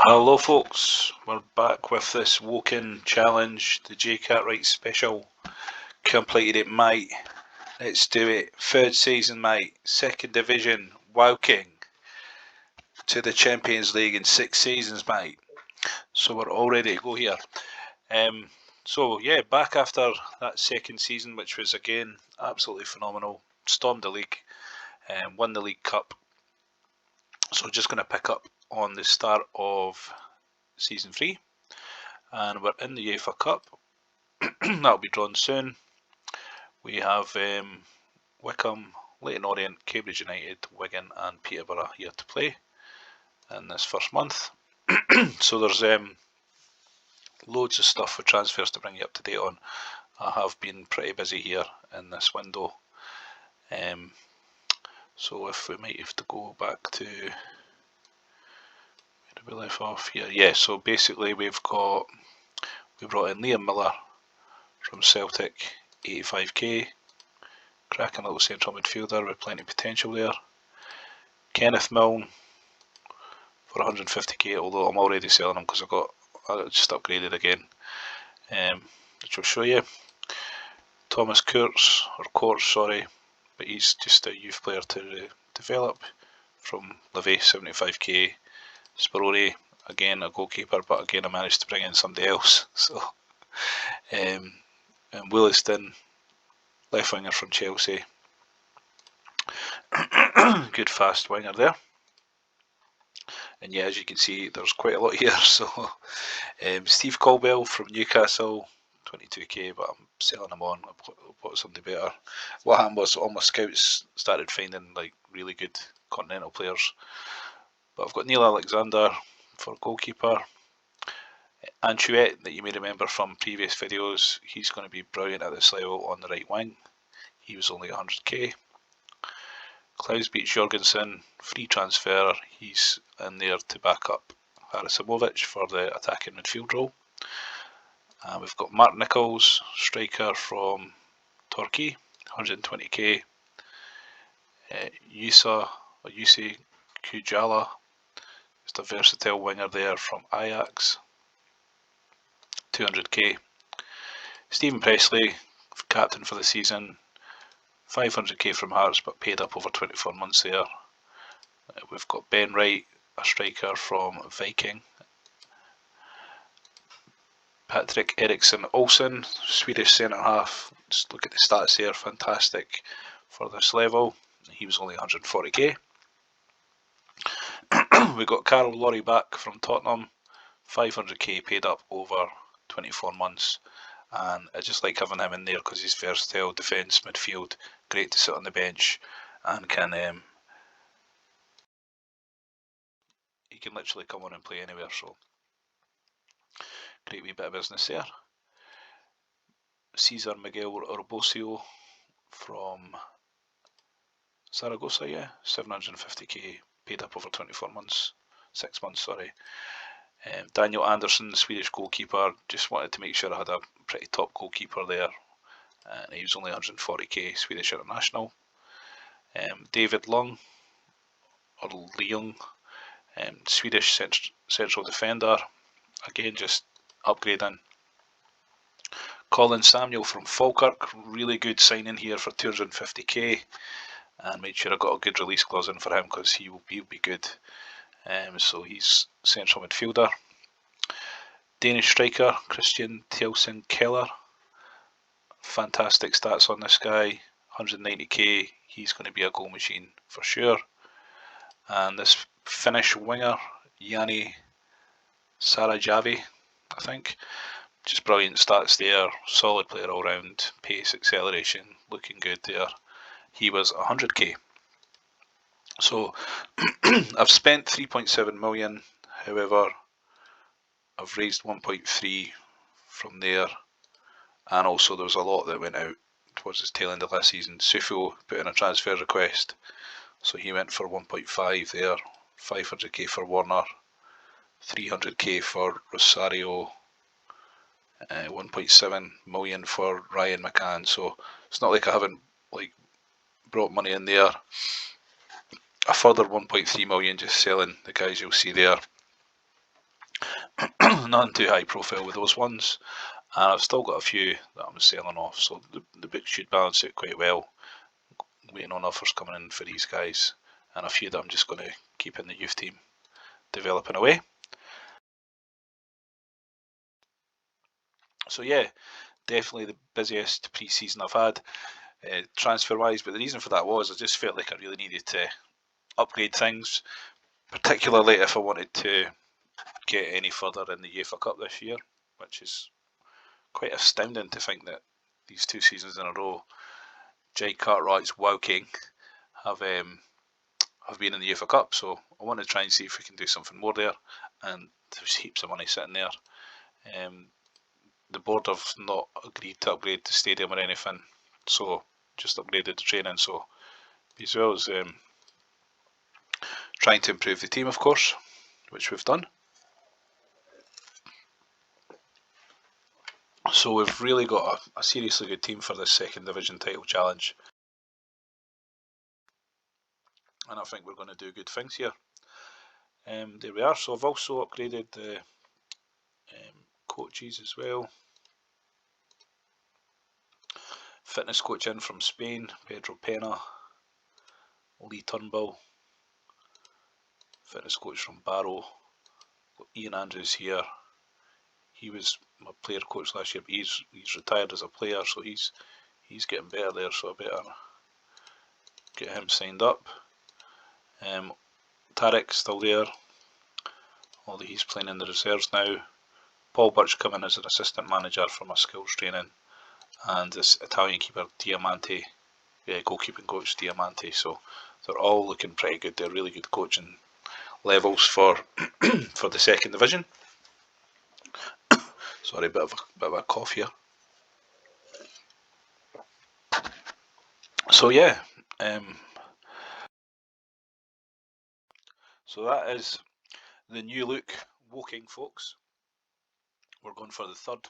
Hello folks, we're back with this Woking challenge, the Cartwrights special, completed it mate, let's do it, third season mate, second division, Woking, to the Champions League in 6 seasons mate, so we're all ready to go here. So yeah, back after that second season, which was again absolutely phenomenal, stormed the league, won the League Cup, so just going to pick up on the start of season 3. And we're in the UEFA Cup. That'll be drawn soon. We have Wycombe, Leyton Orient, Cambridge United, Wigan and Peterborough here to play in this first month. So there's loads of stuff for transfers to bring you up to date on. I have been pretty busy here in this window. So if we might have to go back to where did we left off here? Yeah, so basically we brought in Liam Miller from Celtic, 85k, cracking little central midfielder with plenty of potential there. Kenneth Milne for 150k, although I'm already selling him because I just upgraded again, which I'll show you. Thomas Courts, sorry, but he's just a youth player to develop from Levy, 75k. Speroni, again a goalkeeper, but again I managed to bring in somebody else. So, and Williston, left winger from Chelsea, good fast winger there. And yeah, as you can see, there's quite a lot here. So, Steve Colwell from Newcastle, 22k, but I'm selling him on. I bought somebody better. What happened was all my scouts started finding like really good continental players. But I've got Neil Alexander for goalkeeper. Anchouette, that you may remember from previous videos, he's going to be brilliant at this level on the right wing. He was only 100k. Klaus Beach Jorgensen, free transfer, he's in there to back up Harasimovic for the attacking midfield role. We've got Mark Nichols, striker from Turkey, 120k. Yusei Kujala, just a versatile winger there from Ajax, 200k. Stephen Presley, captain for the season, 500k from Hearts, but paid up over 24 months there. We've got Ben Wright, a striker from Viking. Patrick Eriksson Olsen, Swedish centre half. Just look at the stats there, fantastic for this level. He was only 140k. We got Carl Lorry back from Tottenham, 500k paid up over 24 months. And I just like having him in there because he's versatile, defence, midfield, great to sit on the bench, and he can literally come on and play anywhere. So great wee bit of business there. Cesar Miguel Orbosio from Zaragoza, yeah, 750k paid up over 24 months, 6 months, sorry. Daniel Anderson, Swedish goalkeeper, just wanted to make sure I had a pretty top goalkeeper there. And he was only 140k, Swedish international. David Lung, or Leung, Swedish central defender, again just upgrading. Colin Samuel from Falkirk, really good signing here for 250k, and made sure I got a good release clause in for him because he'll be good. So he's central midfielder. Danish striker Christian Thielsen Keller, fantastic stats on this guy, 190k, he's going to be a goal machine for sure. And this Finnish winger, Jani Sarajavi, I think, just brilliant stats there, solid player all round, pace, acceleration, looking good there. He was 100k. So I've spent 3.7 million, however I've raised 1.3 from there, and also there was a lot that went out towards the tail end of last season. Sufo put in a transfer request, so he went for 1.5 there, 500k for Warner, 300k for Rosario, 1.7 million for Ryan McCann. So it's not like I haven't brought money in there. A further 1.3 million just selling the guys you'll see there. nothing too high profile with those ones, and I've still got a few that I'm selling off, so the book should balance it quite well. Waiting on offers coming in for these guys, and a few that I'm just going to keep in the youth team, developing away. So yeah, definitely the busiest pre-season I've had, transfer-wise, but the reason for that was I just felt like I really needed to upgrade things, particularly if I wanted to get any further in the UEFA Cup this year, which is quite astounding to think that these 2 seasons in a row, Cartwrights, WoW King, have been in the UEFA Cup. So I want to try and see if we can do something more there, and there's heaps of money sitting there. The board have not agreed to upgrade the stadium or anything, so just upgraded the training. So as well as trying to improve the team, of course, which we've done. So we've really got a seriously good team for this second division title challenge, and I think we're going to do good things here. There we are. So I've also upgraded the coaches as well. Fitness coach in from Spain, Pedro Pena. Lee Turnbull. Fitness coach from Barrow. Got Ian Andrews here. He was my player coach last year, but he's retired as a player, so he's getting better there. So I better get him signed up. Tarek's still there, although he's playing in the reserves now. Paul Birch coming as an assistant manager for my skills training, and this Italian keeper Diamante, goalkeeping coach Diamante. So they're all looking pretty good. They're really good coaching levels for for the second division. Sorry, bit of a cough here. So yeah, so that is the new look Woking, folks. We're going for the third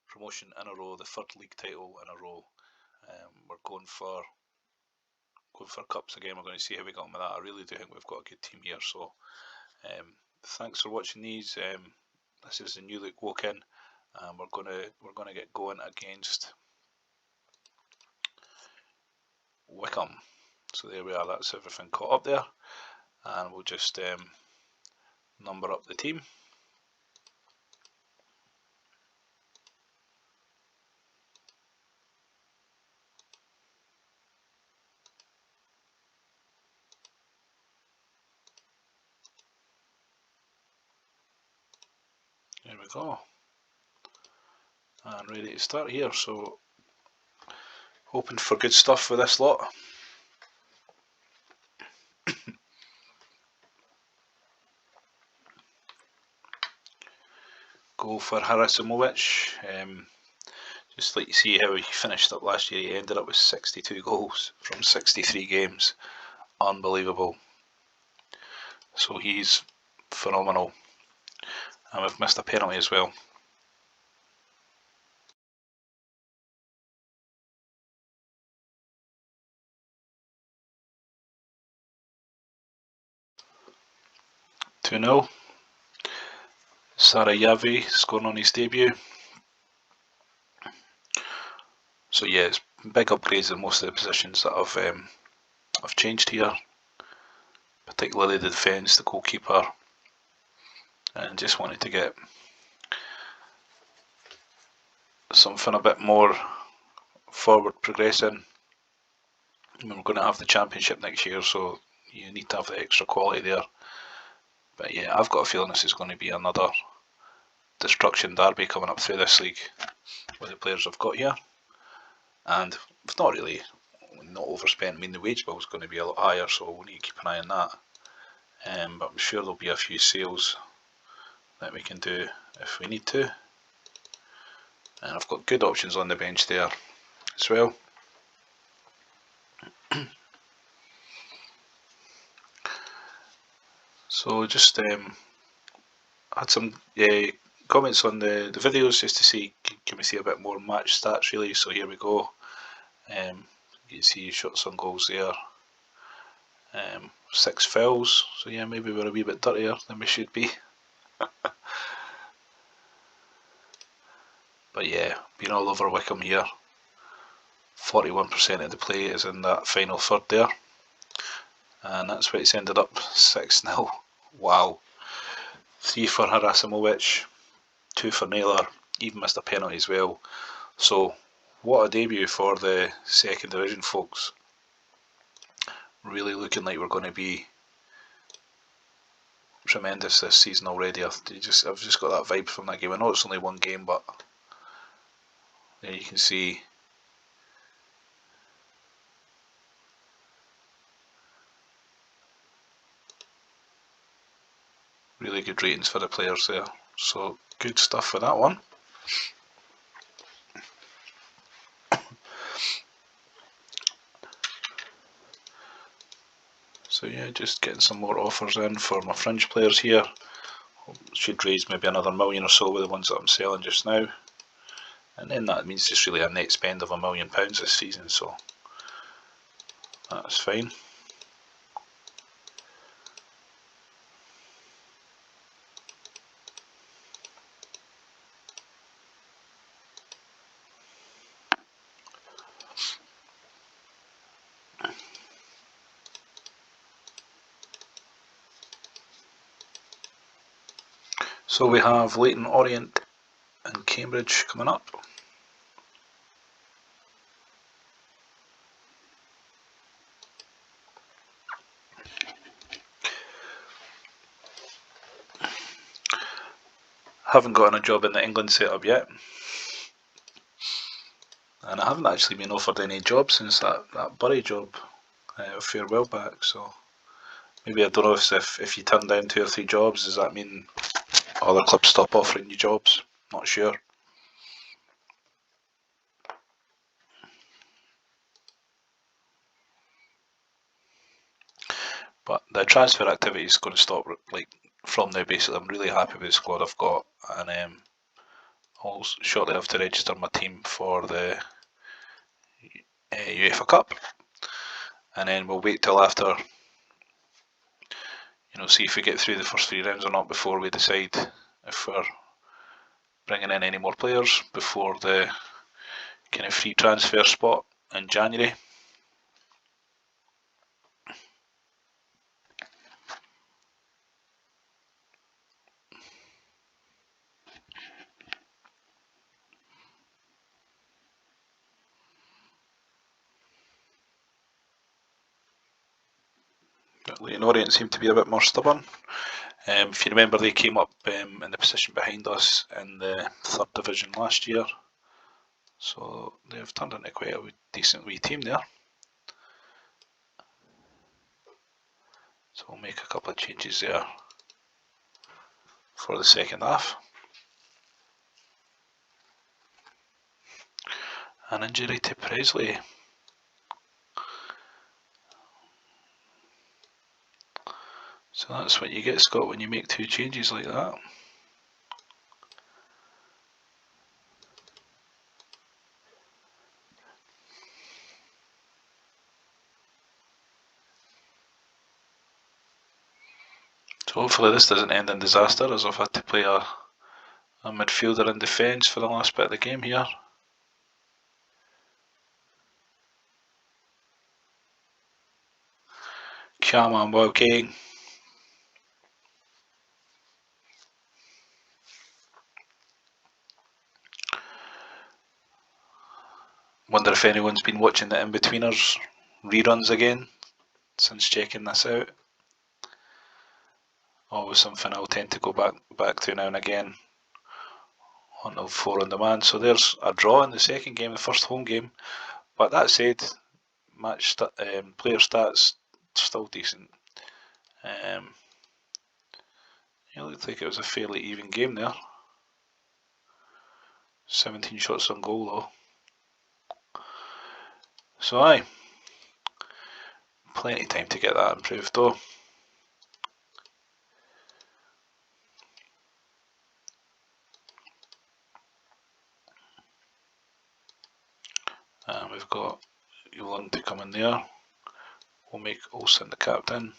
promotion in a row, the third league title in a row. We're going for cups again. We're going to see how we get on with that. I really do think we've got a good team here. So thanks for watching these. This is the new look Woking, and we're gonna get going against Wickham. So there we are. That's everything caught up there, and we'll just number up the team. There we go, and ready to start here. So hoping for good stuff with this lot. Go for Harasimovic. Just like to see how he finished up last year. He ended up with 62 goals from 63 games. Unbelievable. So he's phenomenal. And we've missed a penalty as well. Two 0. Sarayavi scoring on his debut. So yeah, it's big upgrades in most of the positions that I've changed here, particularly the defence, the goalkeeper, and just wanted to get something a bit more forward progressing. I mean, we're going to have the championship next year, so you need to have the extra quality there. But yeah, I've got a feeling this is going to be another destruction derby coming up through this league with the players I've got here. And we've not overspent. I mean, the wage bill is going to be a lot higher, so we need to keep an eye on that. But I'm sure there'll be a few sales that we can do if we need to. And I've got good options on the bench there as well. So just had some comments on the videos just to see, can we see a bit more match stats really. So here we go. You can see shots on goals there. 6 fouls, so yeah, maybe we're a wee bit dirtier than we should be. But yeah, been all over Wickham here. 41% of the play is in that final third there. And that's where it's ended up, 6-0. Wow. 3 for Harasimovic, 2 for Naylor, even missed a penalty as well. So, what a debut for the second division, folks. Really looking like we're going to be tremendous this season already. I've just got that vibe from that game. I know it's only one game, but there you can see really good ratings for the players there. So good stuff for that one. So yeah, just getting some more offers in for my fringe players here. Should raise maybe another million or so with the ones that I'm selling just now. And then that means just really a net spend of £1 million this season, so that's fine. So we have Leyton Orient and Cambridge coming up. Haven't gotten a job in the England setup yet, and I haven't actually been offered any jobs since that Bury job a fair while back. So maybe, I don't know if you turn down 2 or 3 jobs, does that mean other clubs stop offering you jobs? Not sure. But the transfer activity is going to stop like from now. Basically, I'm really happy with the squad I've got, and I'll shortly have to register my team for the UEFA Cup, and then we'll wait till after, see if we get through the first 3 rounds or not before we decide if we're bringing in any more players before the kind of free transfer spot in January. Leyton Orient seem to be a bit more stubborn. If you remember, they came up in the position behind us in the 3rd division last year, so they've turned into quite a decent wee team there. So we'll make a couple of changes there for the second half. An injury to Presley. So that's what you get, Scott, when you make 2 changes like that. So hopefully this doesn't end in disaster, as I've had to play a midfielder in defence for the last bit of the game here. Come on, Wild King. Wonder if anyone's been watching the In-Betweeners reruns again since checking this out. Always something I'll tend to go back to now and again on 4 on demand. So there's a draw in the second game, the first home game. But that said, player stats still decent. It looked like it was a fairly even game there. 17 shots on goal though. So aye, plenty of time to get that improved though. We've got Young to come in there. We'll make Olsen the captain.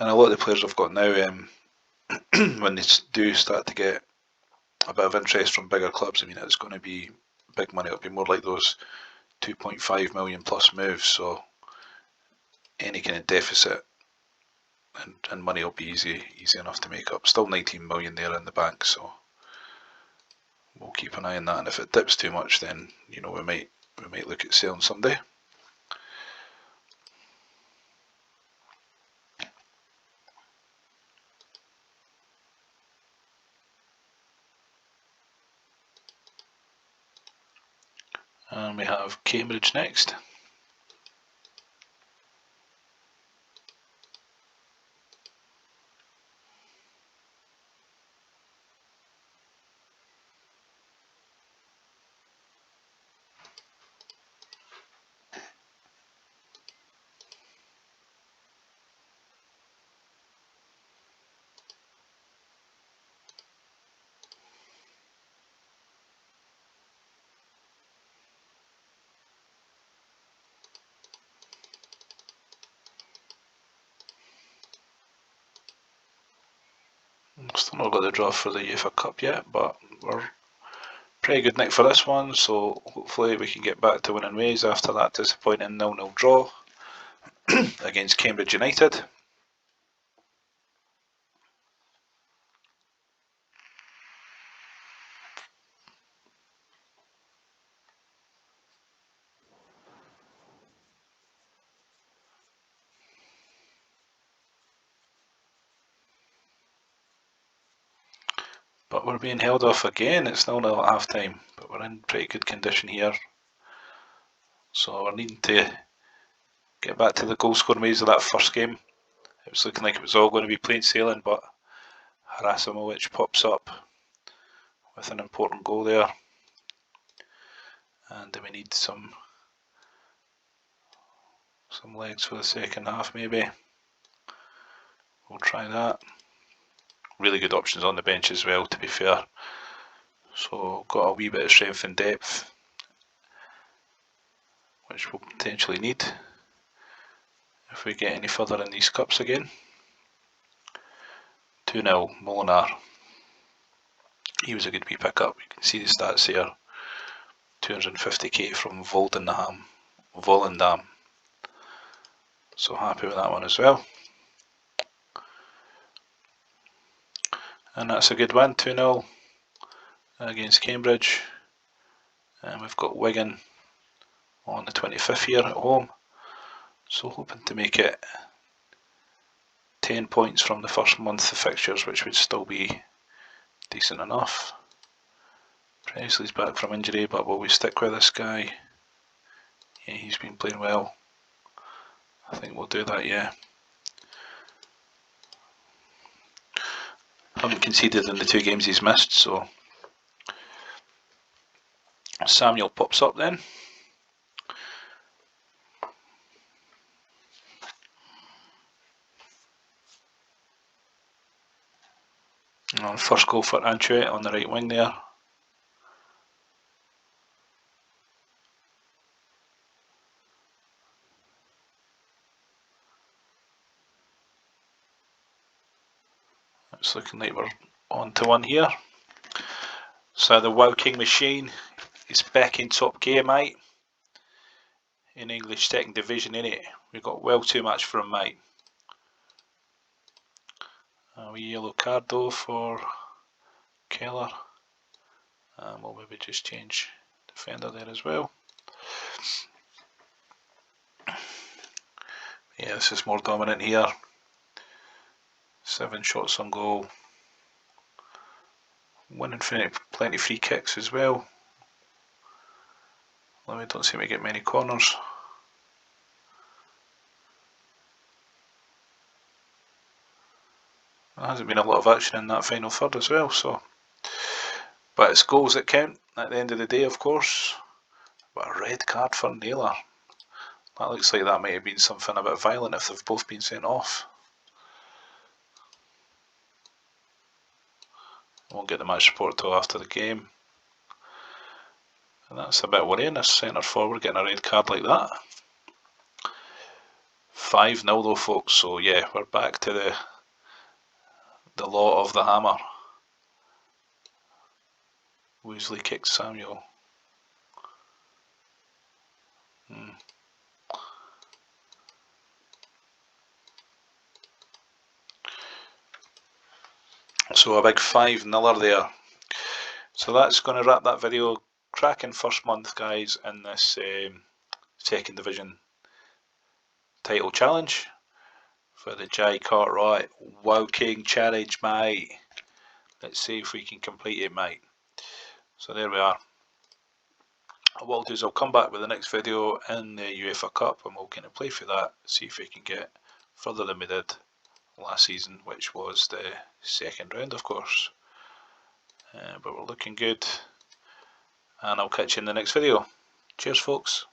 And a lot of the players I've got now, when they do start to get a bit of interest from bigger clubs, I mean, it's going to be big money. It'll be more like those 2.5 million plus moves, so any kind of deficit and money will be easy enough to make up. Still 19 million there in the bank, so we'll keep an eye on that, and if it dips too much, then you know we might look at selling someday. And we have Cambridge next. Still not got the draw for the UEFA Cup yet, but we're pretty good nick for this one, so hopefully we can get back to winning ways after that disappointing 0-0 draw against Cambridge United. But we're being held off again. It's 0-0 at half time, but we're in pretty good condition here. So we're needing to get back to the goal scoring ways of that first game. It was looking like it was all going to be plain sailing, but Harasimovic pops up with an important goal there. And we need some legs for the second half maybe. We'll try that. Really good options on the bench as well, to be fair. So got a wee bit of strength and depth, which we'll potentially need if we get any further in these cups again. 2-0 Molinar. He was a good wee pick-up. You can see the stats here. 250k from Volendam. So happy with that one as well. And that's a good win, 2-0 against Cambridge. And we've got Wigan on the 25th here at home. So hoping to make it 10 points from the first month of fixtures, which would still be decent enough. Presley's back from injury, but will we stick with this guy? Yeah, he's been playing well. I think we'll do that, yeah. Haven't conceded in the 2 games he's missed, so Samuel pops up then. And first goal for Antwerp on the right wing there. It's looking like we're on to one here. So the Woking machine is back in top gear, mate. In English second division, innit? We've got well too much for him, mate. A wee yellow card though for Keller. We'll maybe just change defender there as well. Yeah, this is more dominant here. 7 shots on goal. Winning plenty free kicks as well. Although we don't seem to get many corners. There hasn't been a lot of action in that final third as well, so. But it's goals that count at the end of the day, of course. But a red card for Naylor. That looks like that might have been something a bit violent if they've both been sent off. Won't get the match report till after the game. And that's a bit worrying, a centre forward getting a red card like that. 5-0 though, folks. So yeah, we're back to the law of the hammer. Weasley kicked Samuel. So a big 5-0 there. So that's going to wrap that video. Cracking first month, guys, in this second division title challenge for the Jai Cartwright Wow King Challenge, mate. Let's see if we can complete it, mate. So there we are. What I'll do is I'll come back with the next video in the UEFA Cup and we'll kind of play for that, see if we can get further than we did last season, which was the second round, of course. But we're looking good, and I'll catch you in the next video. Cheers, folks.